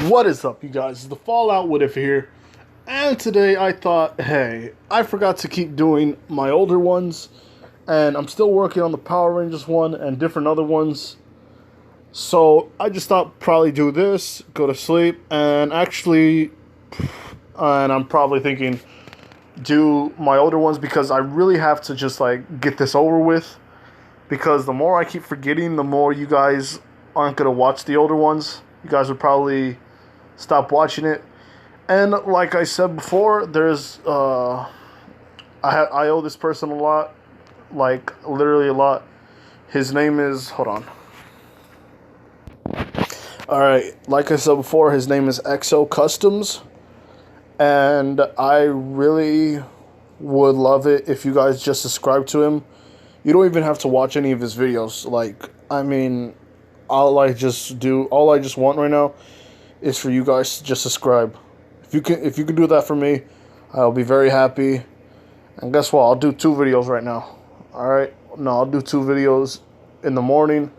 What is up, you guys? It's the Fallout What If here, and today I thought, hey, I forgot to keep doing my older ones, and I'm still working on the Power Rangers one and different other ones. So I just thought probably do this, go to sleep, and I'm probably thinking do my older ones because I really have to just like get this over with. Because the more I keep forgetting, the more you guys aren't gonna watch the older ones. You guys would probably stop watching it. And like I said before, there's I owe this person a lot, like literally a lot. His name is, hold on. All right, like I said before, his name is XO Customs, and I really would love it if you guys just subscribe to him. You don't even have to watch any of his videos. Like, I mean, all I just want right now is for you guys to just subscribe. If you can do that for me, I'll be very happy. And guess what? I'll do 2 videos right now. All right? No, I'll do 2 videos in the morning,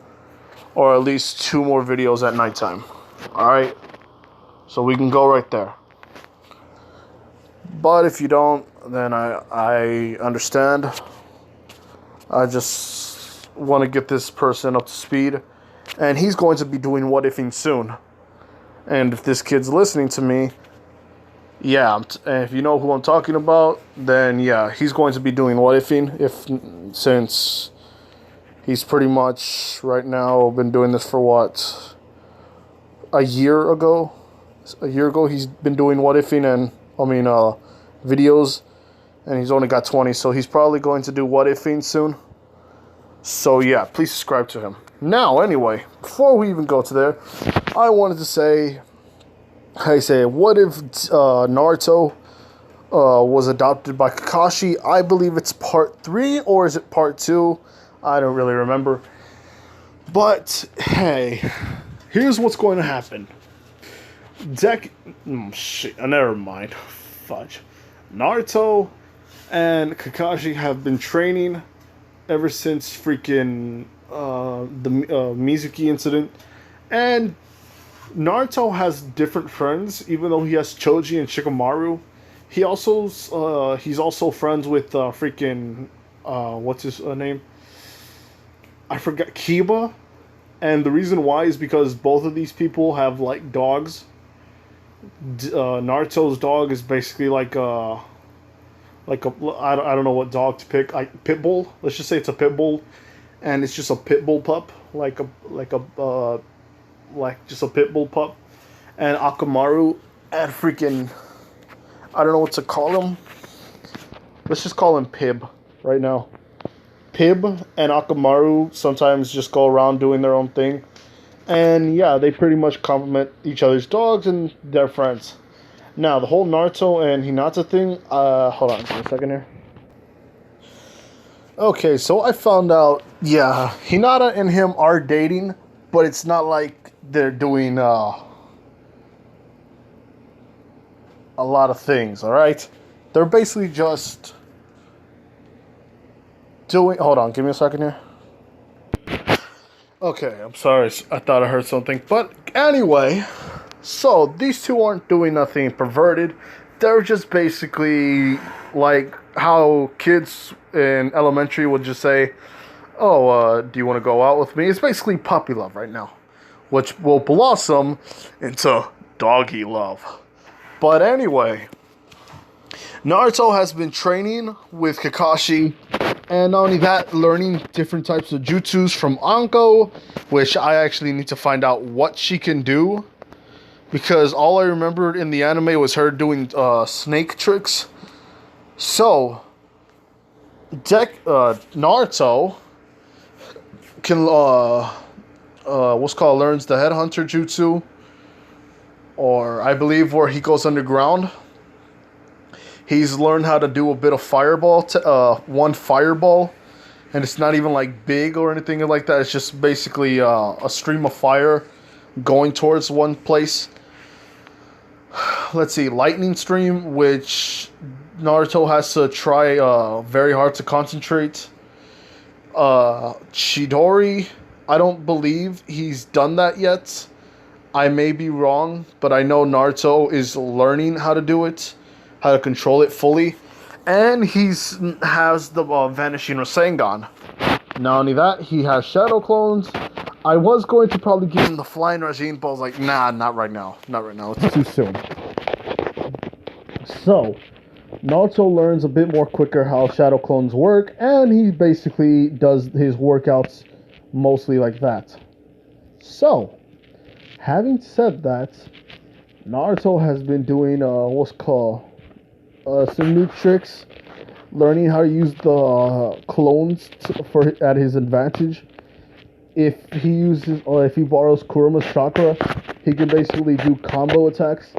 or at least 2 more videos at nighttime. All right? So we can go right there. But if you don't, then I understand. I just want to get this person up to speed. And he's going to be doing What Ifing soon. And if this kid's listening to me, yeah, and if you know who I'm talking about, then yeah, he's going to be doing What Ifing. Since he's pretty much right now been doing this for what? A year ago? He's been doing What Ifing videos. And he's only got 20, so he's probably going to do What Ifing soon. So yeah, please subscribe to him. Now, anyway, before we even go to there, I wanted to say, what if Naruto was adopted by Kakashi? I believe it's part 3, or is it part 2? I don't really remember. But, hey, here's what's going to happen. Never mind. Fudge. Naruto and Kakashi have been training ever since freaking the Mizuki incident. And Naruto has different friends, even though he has Choji and Shikamaru. He's also friends with what's his name? I forgot, Kiba. And the reason why is because both of these people have like dogs. Naruto's dog is basically like a I don't know what dog to pick. Pit bull. Let's just say it's a pit bull, and it's just a pit bull pup, like just a pit bull pup. And Akamaru, and I don't know what to call him. Let's just call him Pib right now. Pib and Akamaru sometimes just go around doing their own thing, and yeah, they pretty much complement each other's dogs and they're friends. Now, the whole Naruto and Hinata thing, hold on for a second here. Okay, so I found out, yeah, Hinata and him are dating, but it's not like they're doing a lot of things, alright? They're basically just doing, hold on, give me a second here. Okay, I'm sorry, I thought I heard something, but anyway, so these two aren't doing nothing perverted. They're just basically like how kids in elementary would just say, oh, do you want to go out with me? It's basically puppy love right now, which will blossom into doggy love. But anyway, Naruto has been training with Kakashi, and not only that, learning different types of jutsus from Anko, which I actually need to find out what she can do. Because all I remembered in the anime was her doing snake tricks. So, Naruto can, learns the Headhunter Jutsu. Or, I believe, where he goes underground. He's learned how to do a bit of fireball, one fireball. And it's not even, like, big or anything like that. It's just basically a stream of fire going towards one place. Let's see, lightning stream, which Naruto has to try very hard to concentrate. Chidori, I don't believe he's done that yet. I may be wrong, but I know Naruto is learning how to do it, how to control it fully, and has the Vanishing Rasengan. Not only that, he has Shadow Clones. I was going to probably give him the Flying Regime, but I was like, nah, not right now. Not right now. It's too soon. So, Naruto learns a bit more quicker how Shadow Clones work, and he basically does his workouts mostly like that. So, having said that, Naruto has been doing what's called some new tricks, learning how to use the clones at his advantage. If he uses or if he borrows Kuruma's chakra, he can basically do combo attacks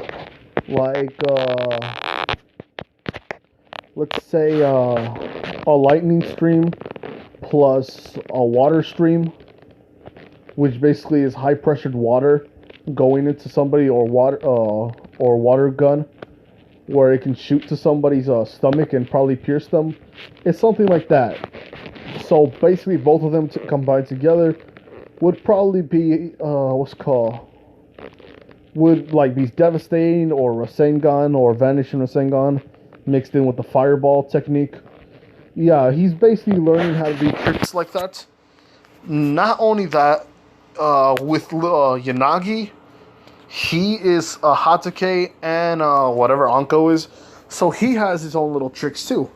like let's say a lightning stream plus a water stream, which basically is high pressured water going into somebody, or water gun, where it can shoot to somebody's stomach and probably pierce them. It's something like that. So basically, both of them combined together would probably be would like be devastating, or Rasengan, or Vanishing Rasengan mixed in with the fireball technique. Yeah, he's basically learning how to do tricks like that. Not only that, with Yanagi, he is a Hatake and whatever Anko is, so he has his own little tricks too.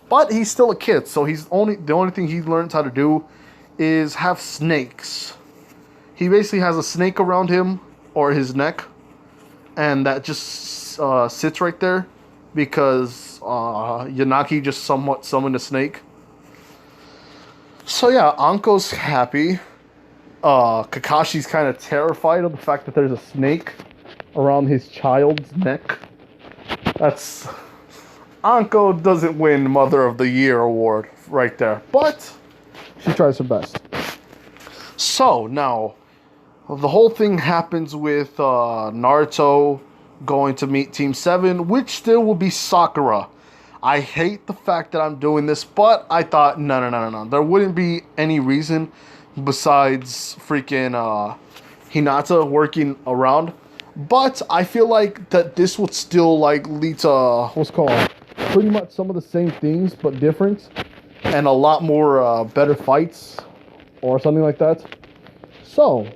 But he's still a kid, so the only thing he learns how to do is have snakes. He basically has a snake around him or his neck, and that just sits right there because Yanagi just somewhat summoned a snake. So yeah, Anko's happy. Kakashi's kind of terrified of the fact that there's a snake around his child's neck. That's... Anko doesn't win Mother of the Year award right there, but she tries her best. So, now, the whole thing happens with Naruto going to meet Team 7, which still will be Sakura. I hate the fact that I'm doing this, but I thought, no. There wouldn't be any reason besides freaking Hinata working around. But I feel like that this would still like lead to pretty much some of the same things but different, and a lot more better fights or something like that. So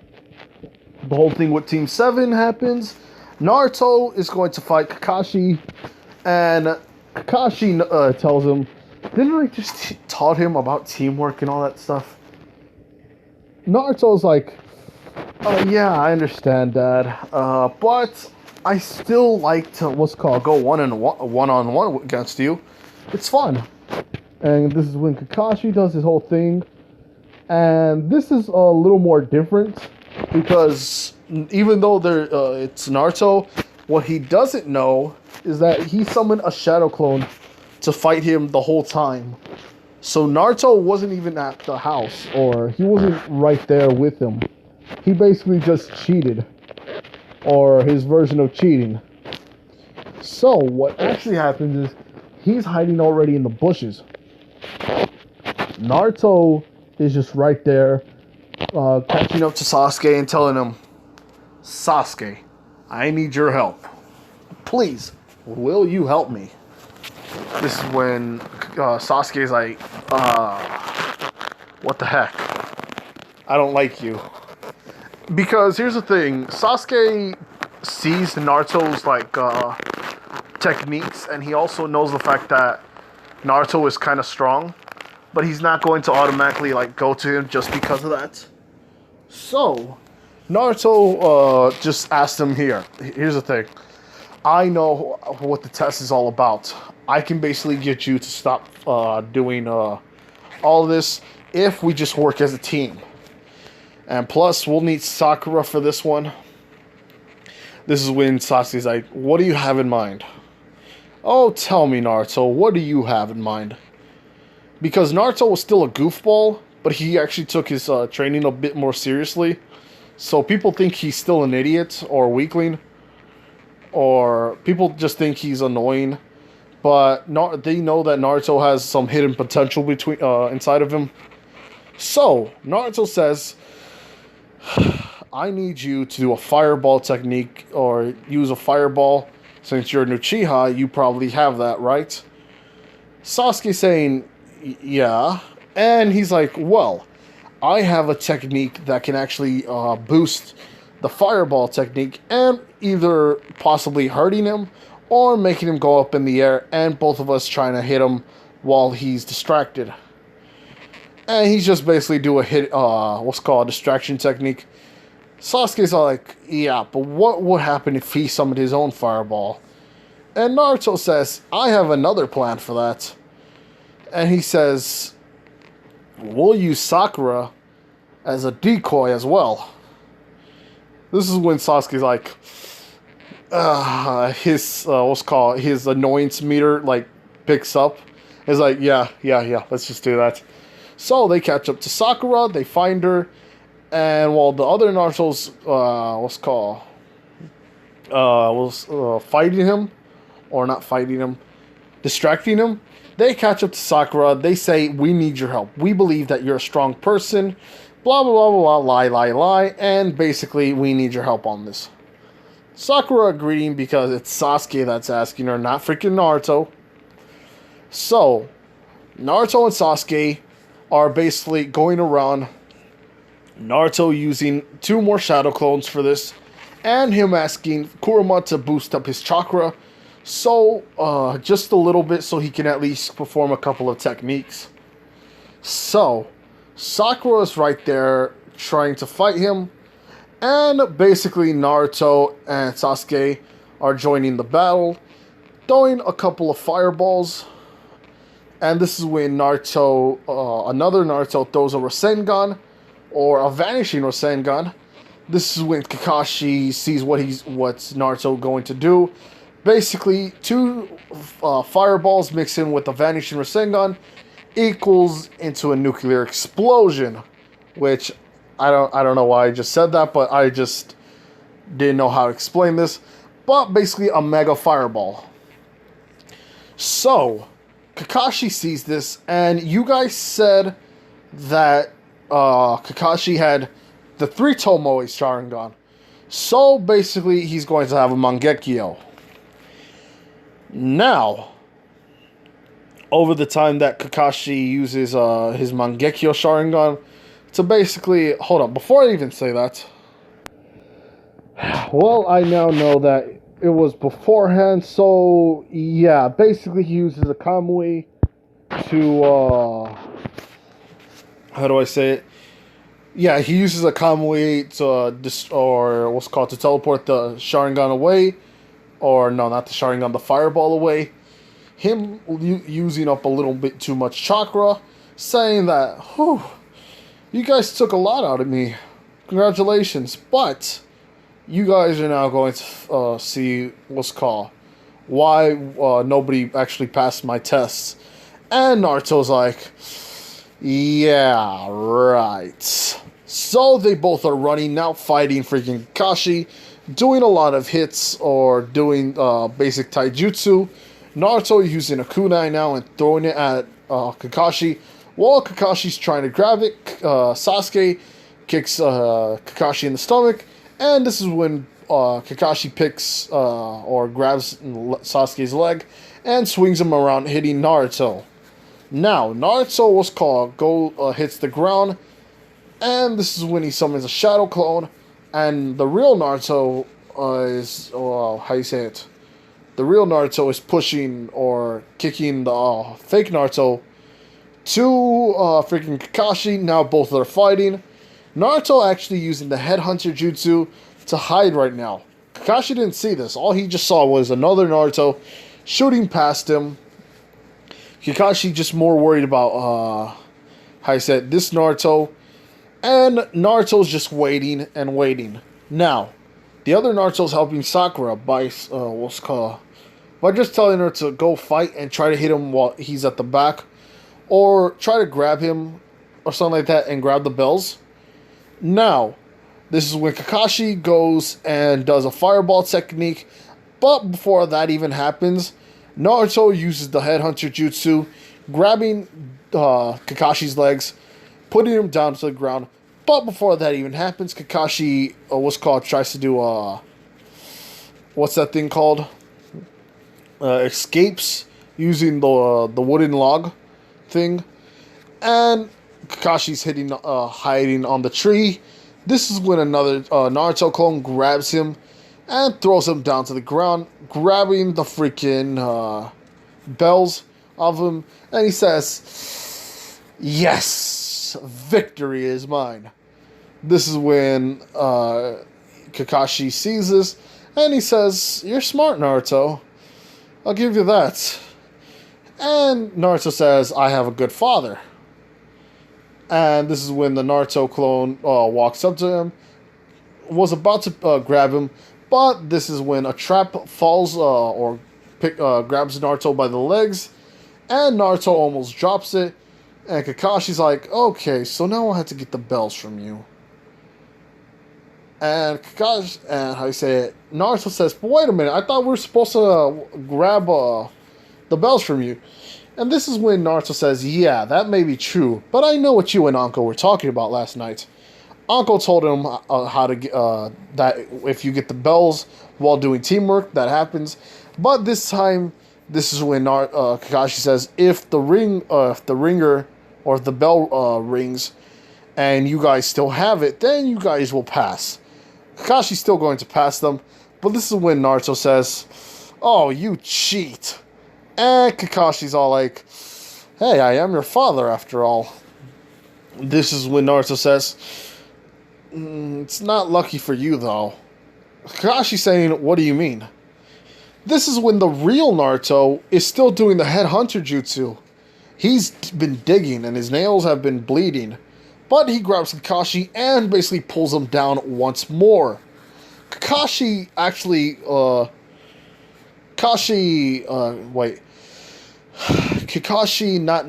the whole thing with Team 7 happens. Naruto is going to fight Kakashi, and Kakashi tells him, didn't I just taught him about teamwork and all that stuff? Naruto's like, yeah, I understand, Dad, but I still like to go one-on-one against you. It's fun. And this is when Kakashi does his whole thing, and this is a little more different because even though it's Naruto, what he doesn't know is that he summoned a shadow clone to fight him the whole time. So Naruto wasn't even at the house, or he wasn't right there with him. He basically just cheated, or his version of cheating. So what actually happens is he's hiding already in the bushes. Naruto is just right there, catching up to Sasuke and telling him, Sasuke, I need your help. Please, will you help me? This is when Sasuke's like, what the heck? I don't like you. Because here's the thing, Sasuke sees Naruto's like techniques, and he also knows the fact that Naruto is kind of strong, but he's not going to automatically like go to him just because of that. So Naruto just asked him, here's the thing, I know what the test is all about. I can basically get you to stop doing all this if we just work as a team. And plus, we'll need Sakura for this one. This is when Sasuke's like, what do you have in mind? Oh, tell me, Naruto, what do you have in mind? Because Naruto was still a goofball, but he actually took his training a bit more seriously. So people think he's still an idiot or weakling. Or people just think he's annoying. But they know that Naruto has some hidden potential inside of him. So, Naruto says, I need you to do a fireball technique or use a fireball. Since you're an Uchiha, you probably have that, right? Sasuke saying, yeah. And he's like, well, I have a technique that can actually boost the fireball technique and either possibly hurting him or making him go up in the air and both of us trying to hit him while he's distracted. And he's just basically do a hit, what's called a distraction technique. Sasuke's like, yeah, but what would happen if he summoned his own fireball? And Naruto says, I have another plan for that. And he says, we'll use Sakura as a decoy as well. This is when Sasuke's like, his annoyance meter like picks up. It's like, yeah, let's just do that. So they catch up to Sakura, they find her, and while the other Naruto's fighting him, or not fighting him, distracting him, they catch up to Sakura. They say, we need your help. We believe that you're a strong person. Blah, blah, blah, blah, lie. And basically, we need your help on this. Sakura agreeing because it's Sasuke that's asking her, not freaking Naruto. So, Naruto and Sasuke are basically going around. Naruto using 2 more shadow clones for this. And him asking Kurama to boost up his chakra. So, just a little bit so he can at least perform a couple of techniques. So, Sakura's right there trying to fight him. And basically Naruto and Sasuke are joining the battle, throwing a couple of fireballs. And this is when Naruto, another Naruto throws a Rasengan, or a vanishing Rasengan. This is when Kakashi sees what's Naruto going to do. Basically, 2 fireballs mixed in with a vanishing Rasengan equals into a nuclear explosion, which I don't know why I just said that, but I just didn't know how to explain this. But basically a mega fireball. So, Kakashi sees this, and you guys said that Kakashi had the 3 Tomoe Sharingan. So basically he's going to have a Mangekyo. Now, over the time that Kakashi uses his Mangekyo Sharingan to basically... Hold on, before I even say that... Well, I now know that it was beforehand, so... Yeah, basically he uses a Kamui to... how do I say it? Yeah, he uses a Kamui to teleport the Sharingan away. Or, no, not the Sharingan, the Fireball away. Him using up a little bit too much chakra. Saying that, whew, you guys took a lot out of me. Congratulations. But, you guys are now going to see why nobody actually passed my tests. And Naruto's like, yeah, right. So, they both are running, now fighting freaking Kakashi. Doing a lot of hits or doing basic taijutsu. Naruto using a kunai now and throwing it at Kakashi. While Kakashi's trying to grab it, Sasuke kicks Kakashi in the stomach. And this is when Kakashi picks or grabs Sasuke's leg and swings him around, hitting Naruto. Now, Naruto hits the ground. And this is when he summons a shadow clone. And the real Naruto is, how you say it? The real Naruto is pushing or kicking the fake Naruto to freaking Kakashi. Now both are fighting. Naruto actually using the headhunter jutsu to hide right now. Kakashi didn't see this. All he just saw was another Naruto shooting past him. Kakashi just more worried about, how you said, this Naruto. And Naruto's just waiting and waiting. Now, the other Naruto's helping Sakura by just telling her to go fight and try to hit him while he's at the back. Or try to grab him or something like that and grab the bells. Now, this is when Kakashi goes and does a fireball technique. But before that even happens, Naruto uses the headhunter jutsu, grabbing Kakashi's legs, putting him down to the ground, But before that even happens, Kakashi, tries to do, what's that thing called? Escapes using the wooden log thing. And Kakashi's hiding on the tree. This is when another Naruto clone grabs him and throws him down to the ground, grabbing the freaking bells of him. And he says, "Yes, victory is mine." This is when Kakashi sees this, and he says, "You're smart, Naruto. I'll give you that." And Naruto says, "I have a good father." And this is when the Naruto clone walks up to him, was about to grab him, but this is when a trap falls grabs Naruto by the legs, and Naruto almost drops it. And Kakashi's like, "Okay, so now I have to get the bells from you." And Naruto says, "But wait a minute, I thought we were supposed to grab the bells from you." And this is when Naruto says, "Yeah, that may be true, but I know what you and Anko were talking about last night. Anko told him how to get, that if you get the bells while doing teamwork, that happens. But this time, this is when Kakashi says, if the ringer or if the bell rings, and you guys still have it, then you guys will pass." Kakashi's still going to pass them, but this is when Naruto says, "Oh, you cheat." And Kakashi's all like, "Hey, I am your father after all." This is when Naruto says, "It's not lucky for you, though." Kakashi's saying, "What do you mean?" This is when the real Naruto is still doing the headhunter jutsu. He's been digging, and his nails have been bleeding. But he grabs Kakashi and basically pulls him down once more. Kakashi actually, Kakashi, not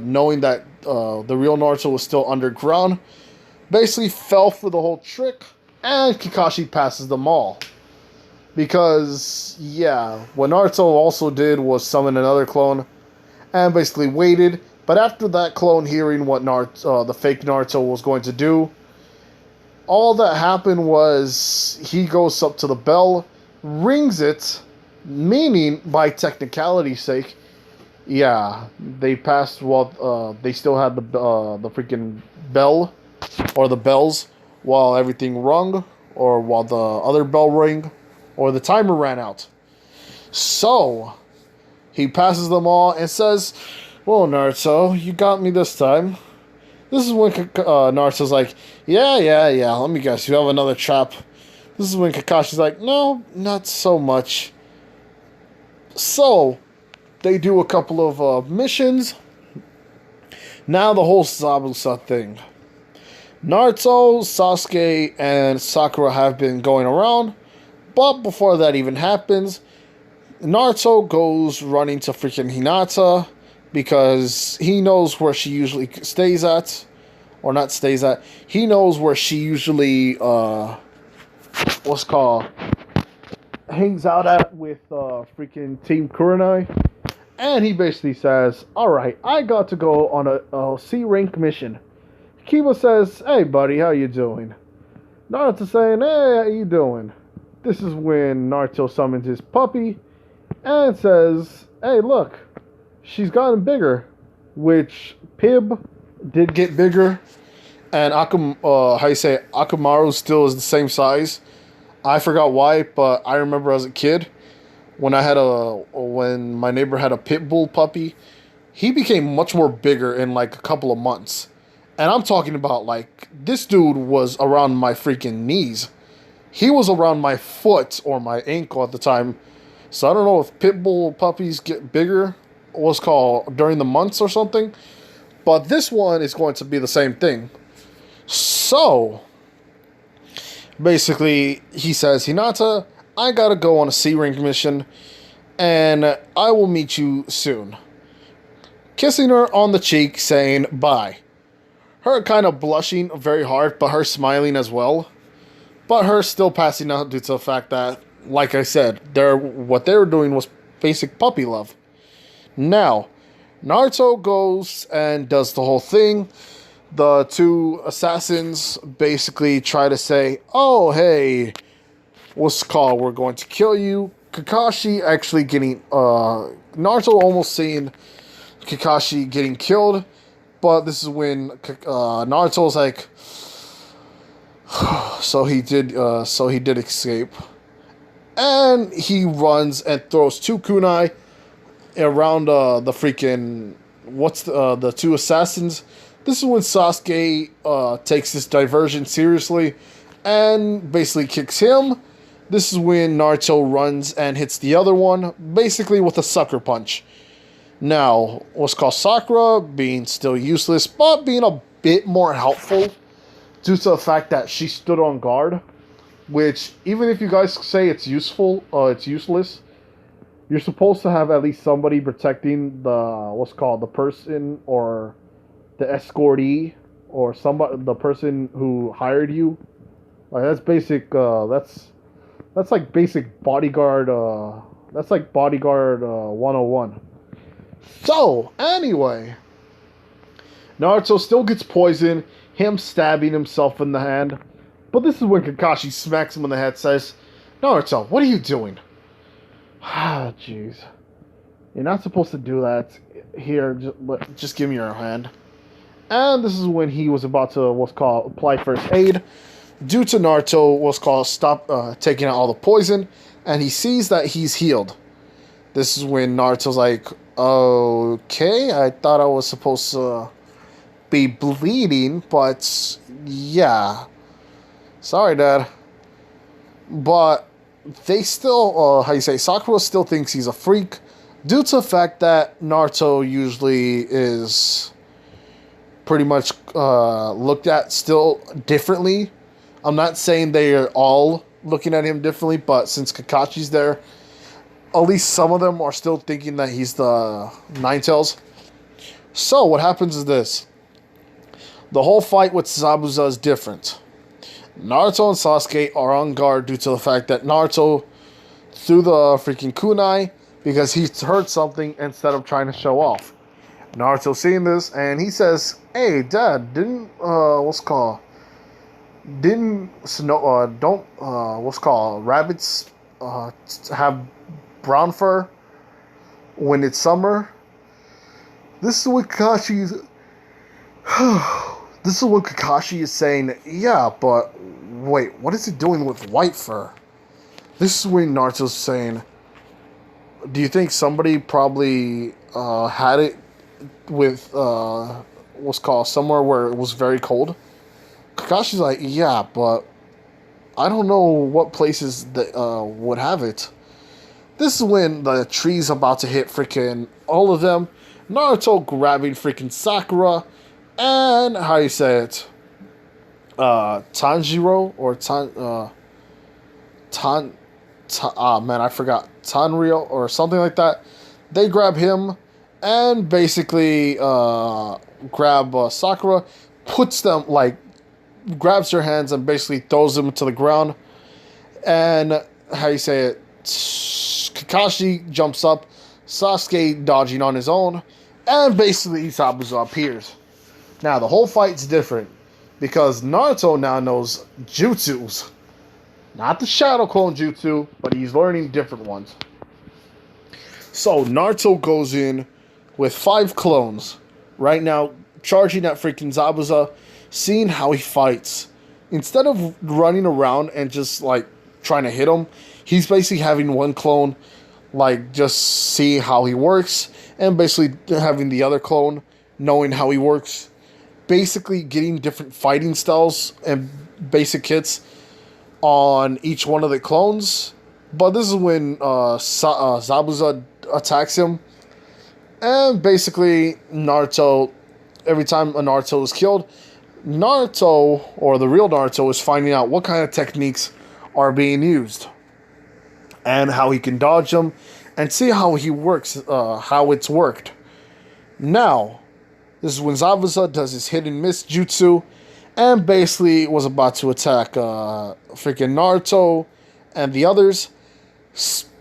knowing that the real Naruto was still underground, basically fell for the whole trick, and Kakashi passes them all. Because, yeah, what Naruto also did was summon another clone, and basically waited. But after that clone hearing what the fake Naruto was going to do, all that happened was he goes up to the bell, rings it, meaning, by technicality's sake, yeah, they passed while they still had the freaking bell, or the bells, while everything rung, or while the other bell rang, or the timer ran out. So, he passes them all and says, "Well, Naruto, you got me this time." This is when Naruto's like, yeah, let me guess, you have another trap." This is when Kakashi's like, "No, not so much." So, they do a couple of missions. Now the whole Zabuza thing. Naruto, Sasuke, and Sakura have been going around, but before that even happens, Naruto goes running to freaking Hinata, because he knows where she usually stays at. Or not stays at. He knows where she usually, hangs out at with freaking Team Kurenai. And he basically says, "Alright, I got to go on a C-rank mission." Kiba says, "Hey buddy, how you doing?" Naruto saying, "Hey, how you doing?" This is when Naruto summons his puppy and says, "Hey, look, she's gotten bigger," which Pib did get bigger, and Akamaru still is the same size. I forgot why, but I remember as a kid when when my neighbor had a pit bull puppy, he became much more bigger in like a couple of months. And I'm talking about like this dude was around my freaking knees. He was around my foot or my ankle at the time. So I don't know if pit bull puppies get bigger, during the months or something, but this one is going to be the same thing. So basically he says, "Hinata, I gotta go on a C-rank mission, and I will meet you soon." Kissing her on the cheek, saying bye. Her kind of blushing very hard, but her smiling as well. But her still passing out due to the fact that, like I said, what they were doing was basic puppy love. Now, Naruto goes and does the whole thing. the two assassins basically try to say, "Oh, hey, what's it called? We're going to kill you." Kakashi actually getting Naruto almost seeing Kakashi getting killed, but this is when Naruto's like, so he did escape, and he runs and throws two kunai around the freaking the two assassins. This is when Sasuke takes this diversion seriously and basically kicks him. This is when Naruto runs and hits the other one, basically with a sucker punch. Now, what's called Sakura being still useless, but being a bit more helpful due to the fact that she stood on guard, which, even if you guys say it's it's useless, you're supposed to have at least somebody protecting the person or the escortee or the person who hired you. Like that's basic. That's like basic bodyguard. That's like bodyguard 101. So anyway, Naruto still gets poisoned. Him stabbing himself in the hand. But this is when Kakashi smacks him in the head. Says, "Naruto, what are you doing?" Ah, jeez. You're not supposed to do that. Here, just give me your hand. And this is when he was about to apply first aid. Due to Naruto stop taking out all the poison, and he sees that he's healed. This is when Naruto's like, "Okay, I thought I was supposed to be bleeding, but yeah. Sorry, Dad." But they still, Sakura still thinks he's a freak due to the fact that Naruto usually is pretty much looked at still differently. I'm not saying they are all looking at him differently, but since Kakashi's there, at least some of them are still thinking that he's the Ninetales. So what happens is this. The whole fight with Zabuza is different. Naruto and Sasuke are on guard due to the fact that Naruto threw the freaking kunai because he heard something instead of trying to show off. Naruto seeing this and he says, "Hey, Dad, rabbits have brown fur when it's summer?" This is what Kakashi is saying, "Yeah, but wait, what is it doing with white fur?" This is when Naruto's saying, "Do you think somebody probably had it with somewhere where it was very cold?" Kakashi's like, "Yeah, but I don't know what places that would have it." This is when the tree's about to hit freaking all of them. Naruto grabbing freaking Sakura and Tanjiro or I forgot, Tanryo or something like that. They grab him and basically grab Sakura, grabs her hands and basically throws them to the ground. And Kakashi jumps up, Sasuke dodging on his own, and basically Zabuza appears. Now the whole fight's different because Naruto now knows jutsus. Not the Shadow Clone Jutsu, but he's learning different ones. So Naruto goes in with 5 clones. Right now, charging at freaking Zabuza, seeing how he fights. Instead of running around and just trying to hit him, he's basically having one clone just see how he works, and basically having the other clone knowing how he works. Basically getting different fighting styles and basic hits on each one of the clones. But this is when Zabuza attacks him. And basically Naruto, every time a Naruto is killed, Naruto, or the real Naruto, is finding out what kind of techniques are being used. And how he can dodge them. And see how he works, how it's worked. Now, this is when Zabuza does his hit and miss jutsu. And basically was about to attack freaking Naruto and the others.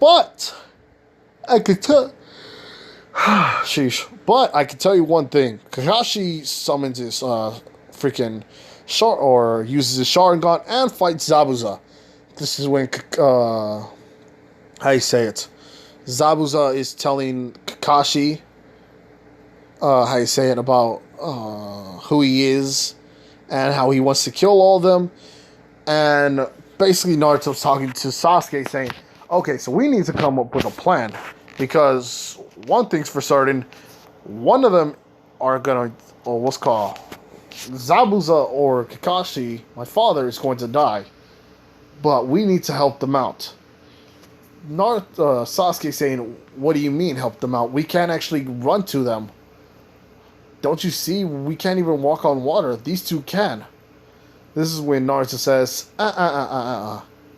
But I could tell... Sheesh. But I can tell you one thing. Kakashi summons his freaking uses his Sharingan and fights Zabuza. This is when how you say it? Zabuza is telling Kakashi how you say it about who he is and how he wants to kill all of them. And basically Naruto's talking to Sasuke saying, okay, so we need to come up with a plan. Because one thing's for certain, one of them are gonna, or what's called, Zabuza or Kakashi, my father, is going to die. But we need to help them out. Sasuke saying, what do you mean help them out? We can't actually run to them. Don't you see? We can't even walk on water. These two can. This is when Naruto says,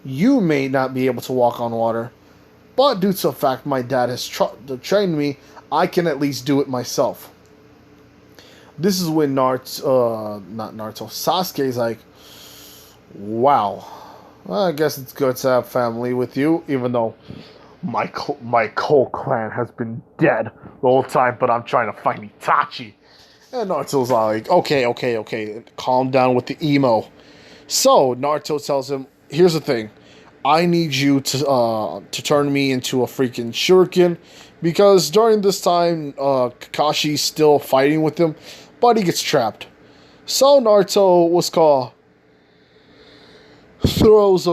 you may not be able to walk on water, but due to the fact my dad has trained me, I can at least do it myself. This is when Sasuke is like, wow, well, I guess it's good to have family with you, even though my whole clan has been dead the whole time, but I'm trying to find Itachi. And Naruto's like, okay, calm down with the emo. So Naruto tells him, here's the thing, I need you to turn me into a freaking shuriken, because during this time, Kakashi's still fighting with him, but he gets trapped. So Naruto, throws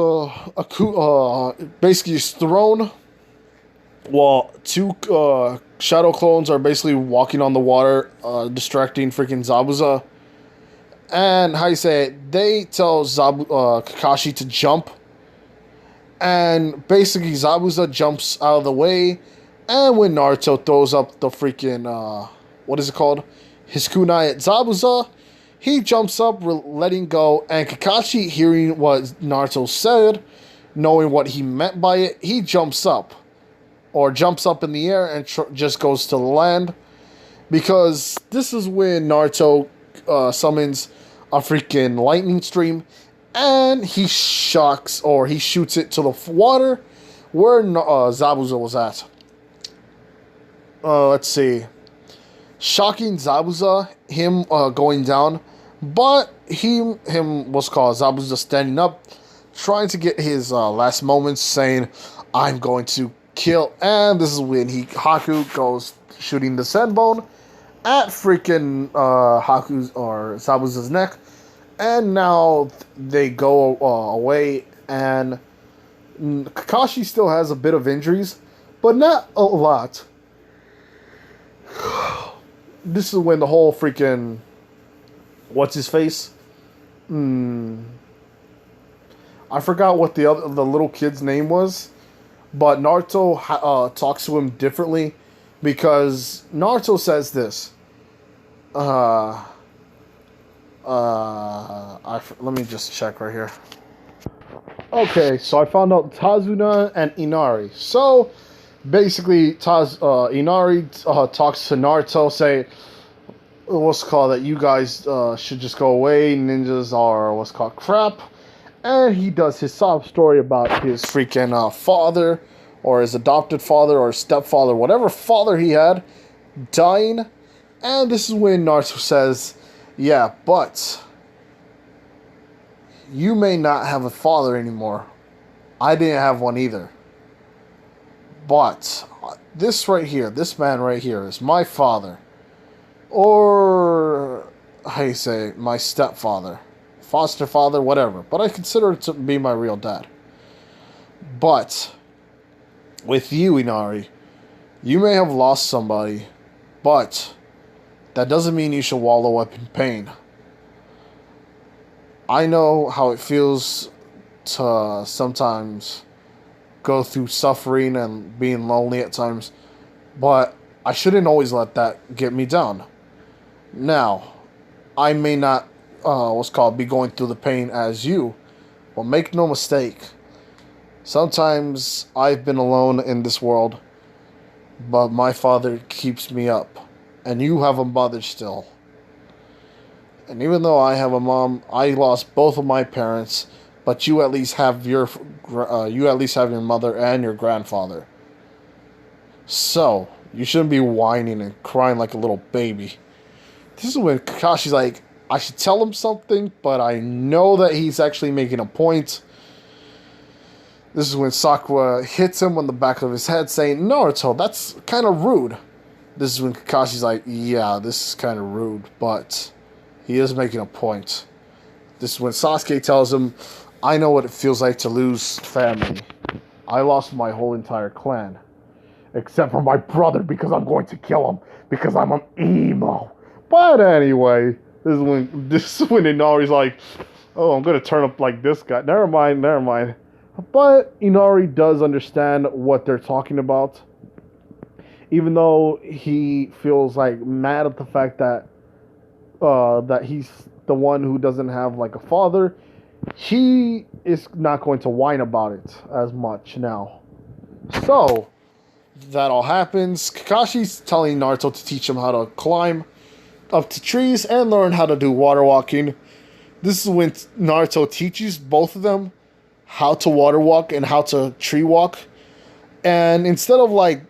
basically is thrown, while two shadow clones are basically walking on the water, distracting freaking Zabuza. And how you say it, they tell Kakashi to jump. And basically Zabuza jumps out of the way. And when Naruto throws up the freaking, what is it called? His kunai at Zabuza, he jumps up, letting go. And Kakashi, hearing what Naruto said, knowing what he meant by it, he jumps up. Or jumps up in the air and just goes to the land. Because this is when Naruto summons a freaking lightning stream. And he shoots it to the water where Zabuza was at. Let's see. Shocking Zabuza, him going down. But Zabuza standing up, trying to get his last moments, saying, I'm going to kill. And this is when Haku goes shooting the Senbone at freaking Haku's or Zabuza's neck. And now they go away, and Kakashi still has a bit of injuries, but not a lot. This is when the whole freaking what's his face? I forgot what the little kid's name was, but Naruto talks to him differently, because Naruto says this. Let me just check right here. Okay, so I found out Tazuna and Inari. So basically, Inari talks to Naruto, say that you guys should just go away. Ninjas are crap. And he does his sob story about his freaking father, or his adopted father, or stepfather, whatever father he had, dying. And this is when Naruto says, yeah, but you may not have a father anymore. I didn't have one either. But this man right here is my father. Or, how you say, my stepfather. Foster father, whatever. But I consider it to be my real dad. But with you, Inari, you may have lost somebody, but that doesn't mean you should wallow up in pain. I know how it feels to sometimes go through suffering and being lonely at times, but I shouldn't always let that get me down. Now, I may not, be going through the pain as you, but make no mistake, sometimes I've been alone in this world, but my father keeps me up. And you have a mother still. And even though I have a mom, I lost both of my parents, but you at least have your mother and your grandfather. So you shouldn't be whining and crying like a little baby. This is when Kakashi's like, I should tell him something, but I know that he's actually making a point. This is when Sakura hits him on the back of his head, saying, Naruto, that's kind of rude. This is when Kakashi's like, yeah, this is kind of rude, but he is making a point. This is when Sasuke tells him, I know what it feels like to lose family. I lost my whole entire clan. Except for my brother, because I'm going to kill him. Because I'm an emo. But anyway, this is when Inari's like, oh, I'm going to turn up like this guy. Never mind. But Inari does understand what they're talking about. Even though he feels like mad at the fact that that he's the one who doesn't have like a father, he is not going to whine about it as much now. So that all happens. Kakashi's telling Naruto to teach him how to climb up to trees and learn how to do water walking. This is when Naruto teaches both of them how to water walk and how to tree walk. And instead of like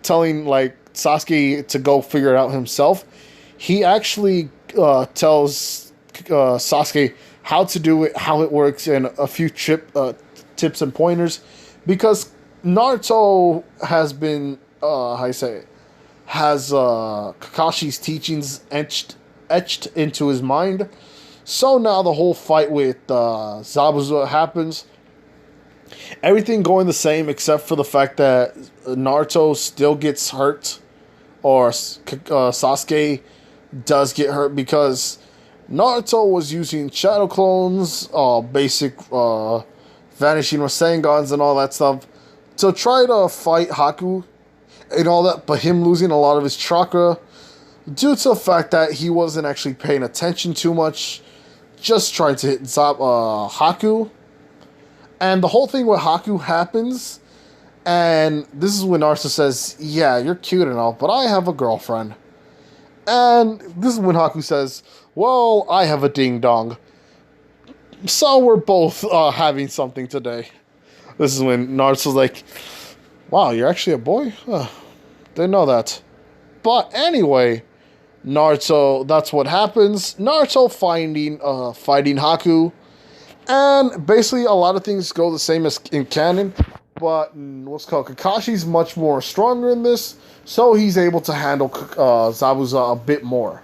telling like Sasuke to go figure it out himself, he actually tells Sasuke how to do it, how it works, and a few tips and pointers, because Naruto has been has Kakashi's teachings etched into his mind. So now the whole fight with Zabuza happens. Everything going the same except for the fact that Naruto still gets hurt, or Sasuke does get hurt, because Naruto was using shadow clones, basic vanishing Rasengans and all that stuff to try to fight Haku and all that, but him losing a lot of his chakra due to the fact that he wasn't actually paying attention too much, just trying to hit Haku. And the whole thing with Haku happens, and this is when Naruto says, yeah, you're cute and all, but I have a girlfriend. And this is when Haku says, well, I have a ding-dong. So we're both having something today. This is when Naruto's like, wow, you're actually a boy? Didn't know that. But anyway, Naruto, that's what happens. Naruto fighting Haku. And basically a lot of things go the same as in canon. But Kakashi's much more stronger in this, so he's able to handle Zabuza a bit more.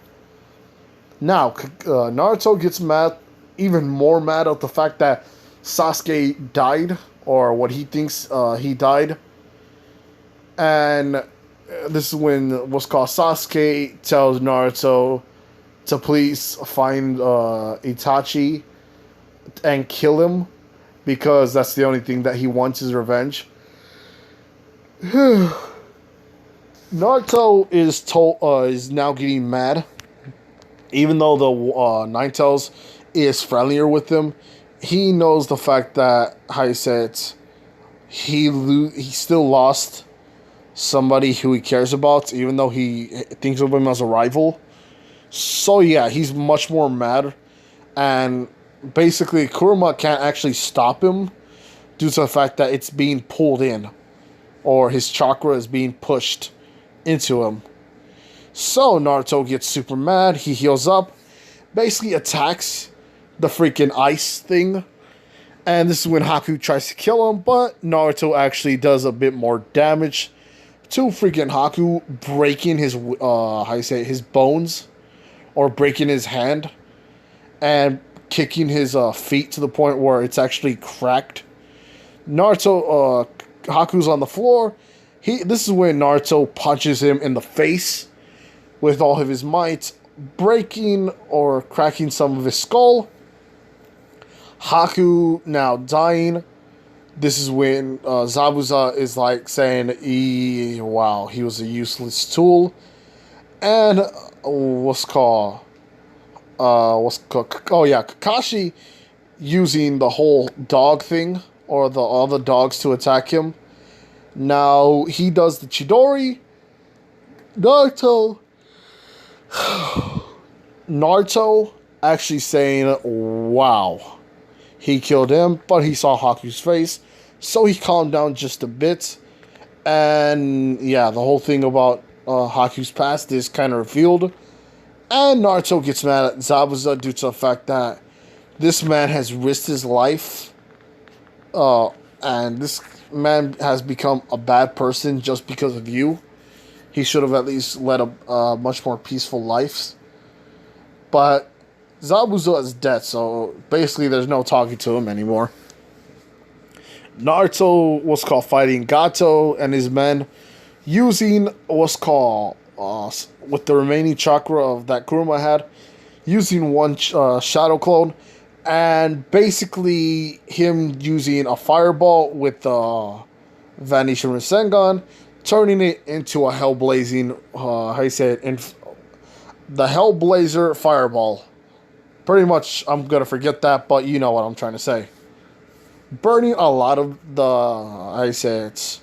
Now, Naruto gets mad, even more mad at the fact that Sasuke died, or what he thinks he died. And this is when Sasuke tells Naruto to please find Itachi and kill him, because that's the only thing that he wants is revenge. Naruto is now getting mad, even though the Nine-Tails is friendlier with him. He knows the fact that he still lost somebody who he cares about, even though he thinks of him as a rival. So yeah, he's much more mad, and basically Kurama can't actually stop him due to the fact that it's being pulled in, or his chakra is being pushed into him. So Naruto gets super mad, he heals up, basically attacks the freaking ice thing, and this is when Haku tries to kill him, but Naruto actually does a bit more damage to freaking Haku, breaking his his bones, or breaking his hand, and kicking his feet to the point where it's actually cracked. Haku's on the floor. This is when Naruto punches him in the face with all of his might, breaking or cracking some of his skull. Haku now dying. This is when Zabuza is like saying, wow, he was a useless tool. And Kakashi using the whole dog thing, or all the dogs to attack him. Now he does the Chidori. Naruto actually saying, wow, he killed him, but he saw Haku's face, so he calmed down just a bit. And yeah, the whole thing about Haku's past is kind of revealed. And Naruto gets mad at Zabuza due to the fact that this man has risked his life, and this man has become a bad person just because of you. He should have at least led a much more peaceful life. But Zabuza is dead, so basically there's no talking to him anymore. Naruto was called fighting Gato and his men using what's called, with the remaining chakra of that Kuruma had, using one shadow clone, and basically him using a fireball with the Vanishin Rasengan, turning it into a hellblazing, how you say it, the Hellblazer Fireball. Pretty much, I'm gonna forget that, but you know what I'm trying to say. Burning a lot of the, how you say it,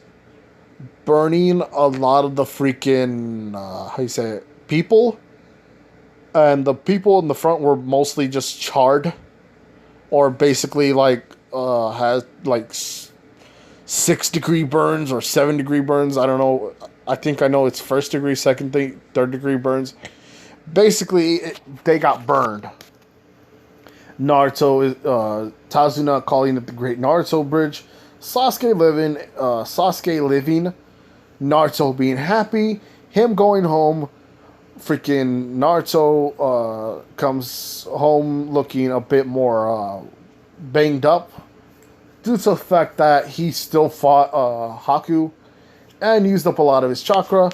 burning a lot of the freaking, how you say it, people. And the people in the front were mostly just charred. Or basically like, has like 6-degree burns or 7-degree burns. I don't know. I think I know it's 1st degree, 3rd degree burns. Basically, they got burned. Naruto is Tazuna calling it the Great Naruto Bridge. Sasuke living. Naruto being happy. Him going home. Freaking Naruto comes home looking a bit more banged up due to the fact that he still fought Haku and used up a lot of his chakra.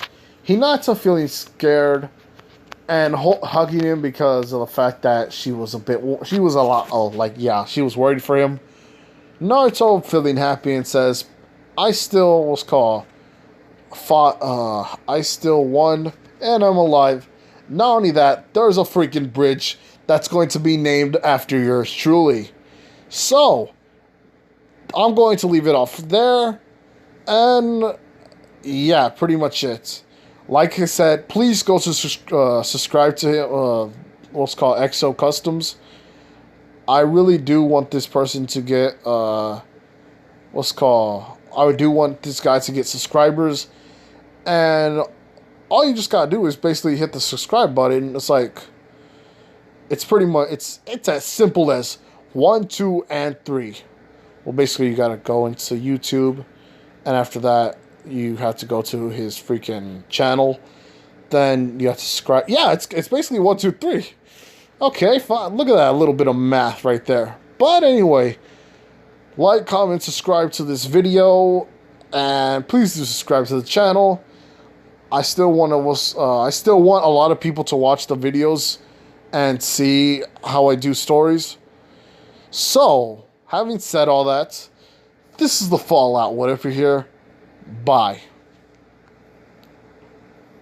Hinata feeling scared and hugging him because of the fact that she was she was worried for him. Naruto feeling happy and says, I still won and I'm alive. Not only that, there's a freaking bridge that's going to be named after yours truly. So, I'm going to leave it off there. And yeah, pretty much it. Like I said, please go to subscribe to him, what's called Exo Customs. I really do want this person to get, I do want this guy to get subscribers. And all you just gotta do is basically hit the subscribe button. It's like, it's pretty much, it's as simple as 1, 2, and 3. Well, basically, you gotta go into YouTube, and after that, you have to go to his freaking channel. Then you have to subscribe. Yeah, it's basically 1, 2, 3. Okay, fine. Look at that, a little bit of math right there. But anyway, like, comment, subscribe to this video, and please do subscribe to the channel. I still want a lot of people to watch the videos and see how I do stories. So, having said all that, this is the Fallout. What if you're here? Bye.